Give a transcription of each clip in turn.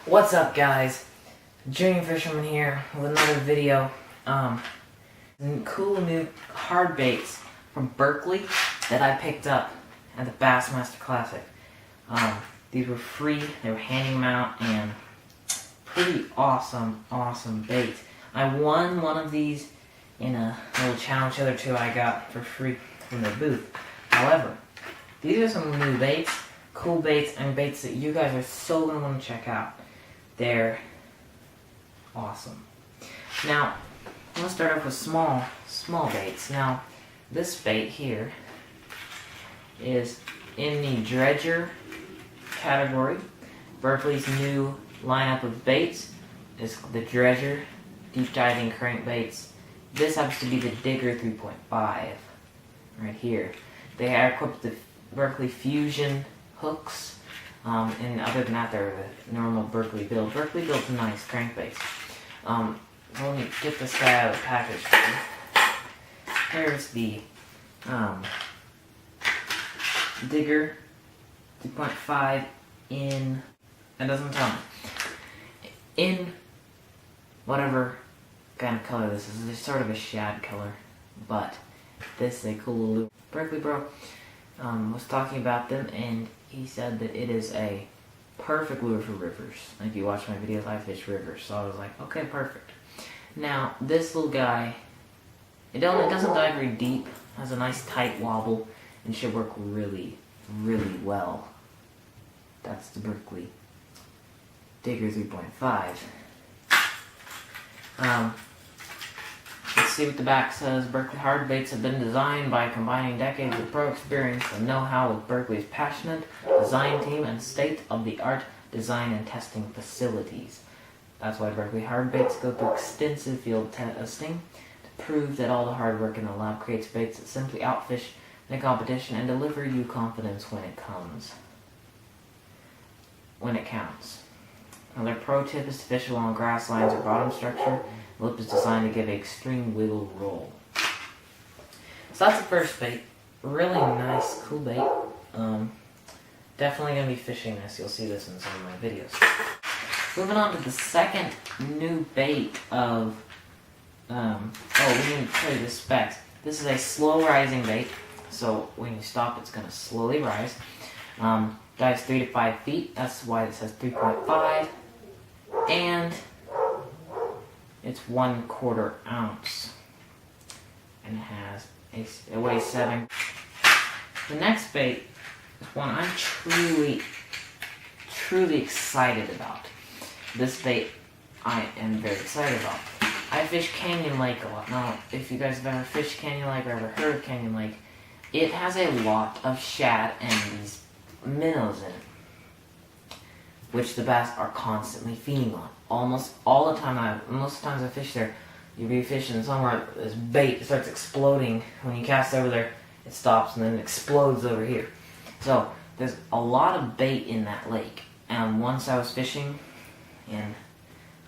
What's up, guys? Junior Fisherman here with another video. Cool new hard baits from Berkley that I picked up at the Bassmaster Classic. These were free, they were handing them out, and pretty awesome baits. I won one of these in a little challenge the other two I got for free from their booth. However, these are some new baits, cool baits, and baits that you guys are so going to want to check out. They're awesome. Now, I'm going to start off with small baits. Now, this bait here is in the dredger category. Berkley's new lineup of baits is the dredger deep diving crankbaits. This happens to be the Digger 3.5 right here. They are equipped with the Berkley Fusion hooks, and other than that, they're the normal Berkley build. Berkley builds nice crankbaits. Let me get this guy out of the package for you. Here's the Digger 3.5 in, it doesn't tell me, in whatever kind of color this is. It's sort of a shad color, but this is a cool little Berkley bro was talking about them, and he said that it is a perfect lure for rivers. If you watch my videos, I fish rivers, so I was like, okay, perfect. Now, this little guy, it doesn't dive very deep, has a nice tight wobble, and should work really well. That's the Berkley Digger 3.5. Let's see what the back says. Berkley hard baits have been designed by combining decades of pro experience and know-how with Berkley's passionate design team and state-of-the-art design and testing facilities. That's why Berkley hard baits go through extensive field testing to prove that all the hard work in the lab creates baits that simply outfish in a competition and deliver you confidence when it counts. Another pro tip is to fish along grass lines or bottom structure. The lip is designed to give an extreme wiggle roll. So that's the first bait. Really nice, cool bait. Definitely going to be fishing this. You'll see this in some of my videos. Moving on to the second new bait of, we need to tell you the specs. This is a slow rising bait, so when you stop it's going to slowly rise. Dives 3 to 5 feet, that's why it says 3.5, and it's 1/4 ounce, and it weighs 7. The next bait is one I'm truly excited about. This bait I am very excited about. I fish Canyon Lake a lot. Now, if you guys have ever fished Canyon Lake or ever heard of Canyon Lake, it has a lot of shad and these minnows in it, which the bass are constantly feeding on. Almost all the time, most of the times I fish there, you'll be fishing somewhere, this bait starts exploding. When you cast over there, it stops and then it explodes over here. So there's a lot of bait in that lake. And once I was fishing, and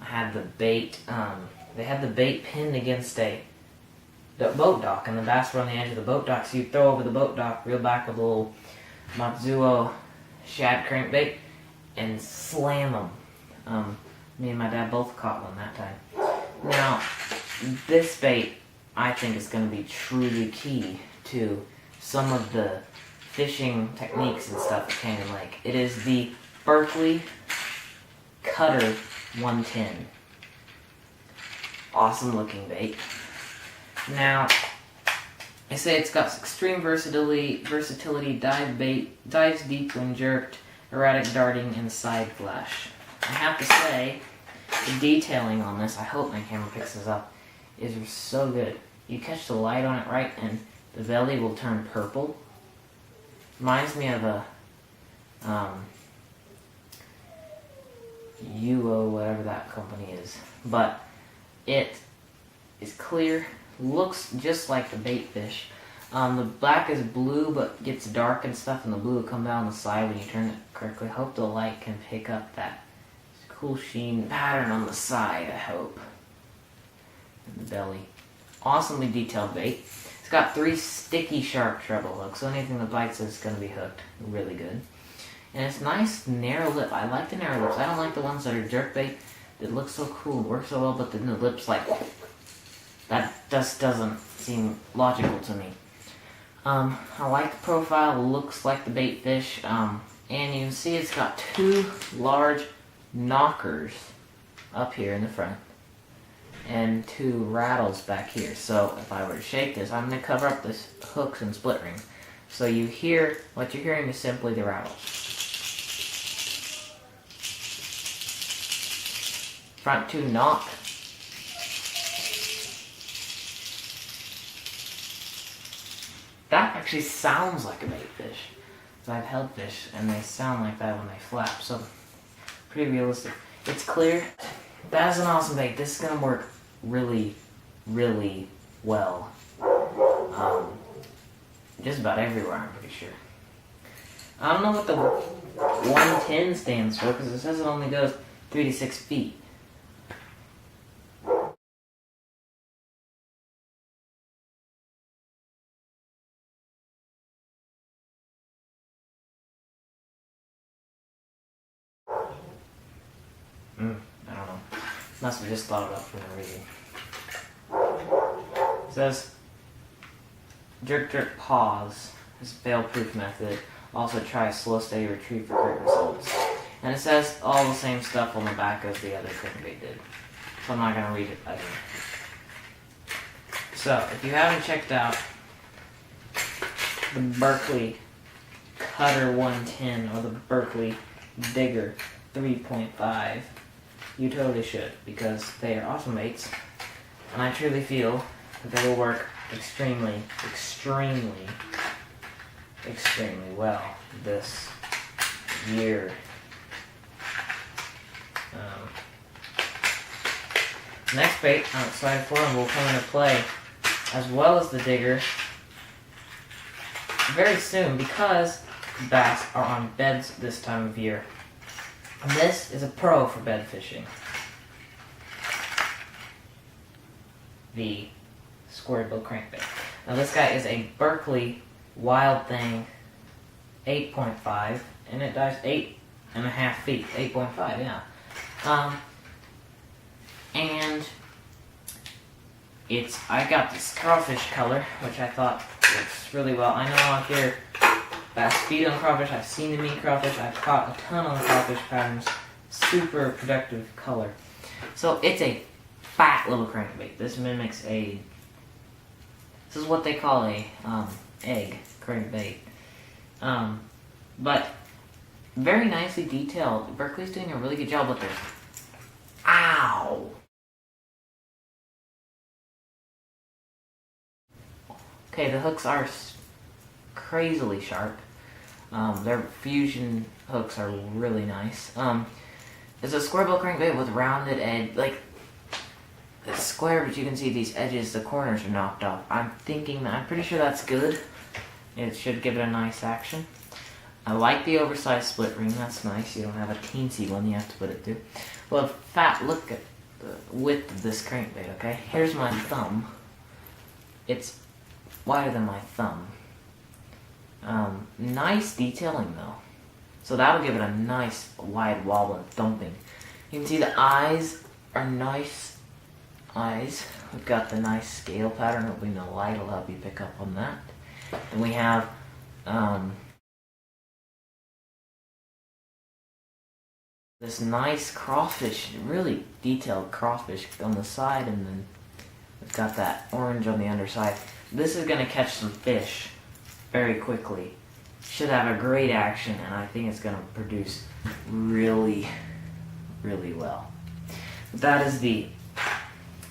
I had the bait, they had the bait pinned against the boat dock, and the bass were on the edge of the boat dock, so you throw over the boat dock, reel back with a little Matsuo shad crankbait, and slam them. Me and my dad both caught one that time. Now, this bait, I think, is going to be truly key to some of the fishing techniques and stuff at Canyon Lake. It is the Berkley Cutter 110. Awesome looking bait. Now, I say it's got extreme versatility, dives deep when jerked, erratic darting, and side flash. I have to say, the detailing on this, I hope my camera picks this up, is so good. You catch the light on it right, and the belly will turn purple. Reminds me of a UO, whatever that company is. But it is clear, looks just like the bait fish. The black is blue but gets dark and stuff, and the blue will come down the side when you turn it correctly. Hope the light can pick up that cool sheen pattern on the side, I hope. And the belly. Awesomely detailed bait. It's got 3 sticky sharp treble hooks, so anything that bites is going to be hooked really good. And it's nice, narrow lip. I like the narrow lips. I don't like the ones that are jerkbait that look so cool and work so well, but then the lips like, that just doesn't seem logical to me. I like the profile, looks like the bait fish, and you can see it's got two large knockers up here in the front and two rattles back here. So if I were to shake this, I'm going to cover up this hooks and split ring. So you hear, what you're hearing is simply the rattles. Front two knock. That actually sounds like a bait fish. So I've held fish and they sound like that when they flap. So pretty realistic. It's clear. That's an awesome bait. This is going to work really, really well. Just about everywhere, I'm pretty sure. I don't know what the 110 stands for because it says it only goes 3 to 6 feet. I don't know. Must have just thought it up for no reason. It says, jerk, jerk, pause is a fail-proof method. Also try slow, steady retrieve for great results. And it says all the same stuff on the back as the other crankbait did. So I'm not going to read it again. So, if you haven't checked out the Berkley Cutter 110 or the Berkley Digger 3.5, you totally should, because they are awesome baits, and I truly feel that they will work extremely, extremely, extremely well this year. Next bait I'm excited for and will come into play as well as the digger very soon because bass are on beds this time of year. And this is a pro for bed fishing. The square bill crankbait. Now this guy is a Berkley Wild Thing 8.5 and it dives 8.5 feet. 8.5, yeah. And I got this crawfish color, which I thought looks really well. I know out here bass feed on crawfish. I've seen them eat crawfish. I've caught a ton on crawfish patterns. Super productive color. So it's a fat little crankbait. This mimics this is what they call a egg crankbait. But very nicely detailed. Berkley's doing a really good job with this. Ow! Okay, the hooks are crazily sharp. Their fusion hooks are really nice. It's a square bill crankbait with rounded edge. Like, it's square, but you can see these edges, the corners are knocked off. I'm pretty sure that's good. It should give it a nice action. I like the oversized split ring, that's nice. You don't have a teensy one you have to put it through. Well, look at the width of this crankbait, okay? Here's my thumb. It's wider than my thumb. Nice detailing though. So that'll give it a nice wide wall and thumping. You can see the eyes are nice eyes. We've got the nice scale pattern. Hopefully the light will help you pick up on that. And we have this nice crawfish, really detailed crawfish on the side, and then we've got that orange on the underside. This is going to catch some fish very quickly. Should have a great action, and I think it's going to produce really, really well. That is the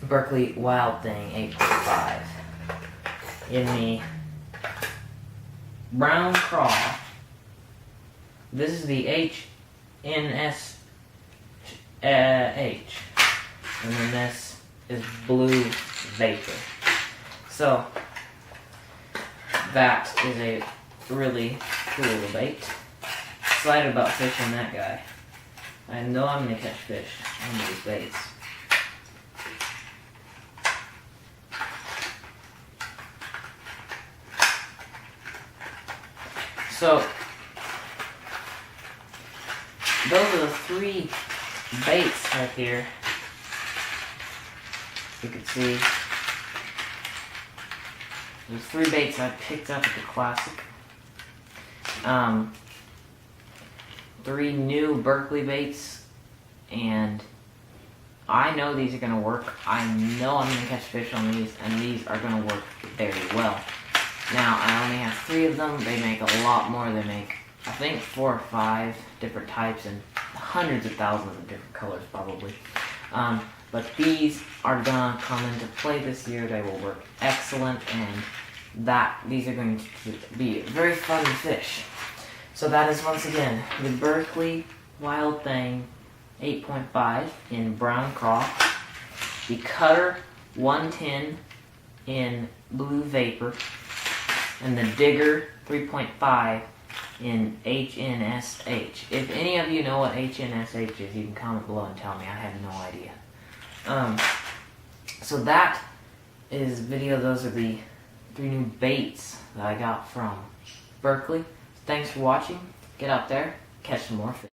Berkley Wild Thing 8.5 in the brown craw. This is the HNS H, and then this is blue vapor. So that is a really cool little bait. Excited about fishing that guy. I know I'm gonna catch fish on these baits. So those are the 3 baits right here. You can see there's 3 baits I picked up at the Classic. 3 new Berkley baits, and I know these are going to work. I know I'm going to catch fish on these, and these are going to work very well. Now, I only have 3 of them. They make a lot more. They make, I think, 4 or 5 different types and hundreds of thousands of different colors, probably. But these are going to come into play this year. They will work excellent, and these are going to be very fun to fish. So that is, once again, the Berkley Wild Thing 8.5 in brown craw, the Cutter 110 in blue vapor, and the Digger 3.5 in HNSH. If any of you know what HNSH is, you can comment below and tell me. I have no idea. So that is video. Those are the 3 new baits that I got from Berkley. Thanks for watching. Get out there, catch some more fish.